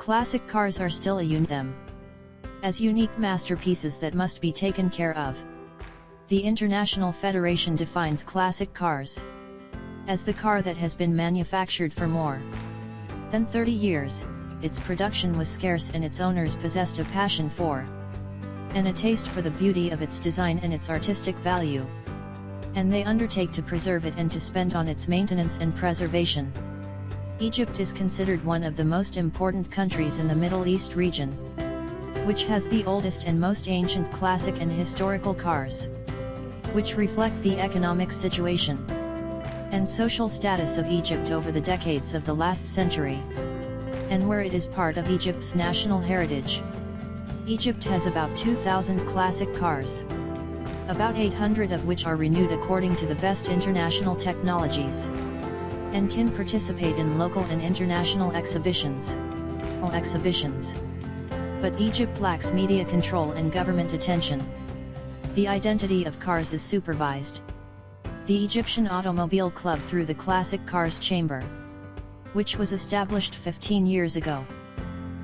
Classic cars are still as unique masterpieces that must be taken care of. The International Federation defines classic cars as the car that has been manufactured for more than 30 years, its production was scarce and its owners possessed a passion for and a taste for the beauty of its design and its artistic value, and they undertake to preserve it and to spend on its maintenance and preservation. Egypt is considered one of the most important countries in the Middle East region, which has the oldest and most ancient classic and historical cars, which reflect the economic situation and social status of Egypt over the decades of the last century, and where it is part of Egypt's national heritage. Egypt has about 2,000 classic cars, about 800 of which are renewed according to the best international technologies, and can participate in local and international exhibitions. But Egypt lacks media control and government attention. The identity of cars is supervised. The Egyptian Automobile Club through the Classic Cars Chamber, which was established 15 years ago,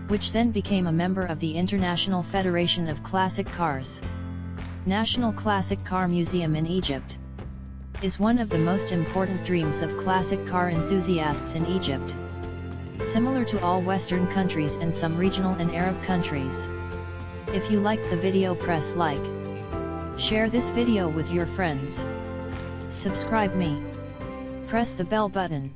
which then became a member of the International Federation of Classic Cars. National Classic Car Museum in Egypt is one of the most important dreams of classic car enthusiasts in Egypt. Similar to all Western countries and some regional and Arab countries. If you liked the video, press like. Share this video with your friends. Subscribe me. Press the bell button.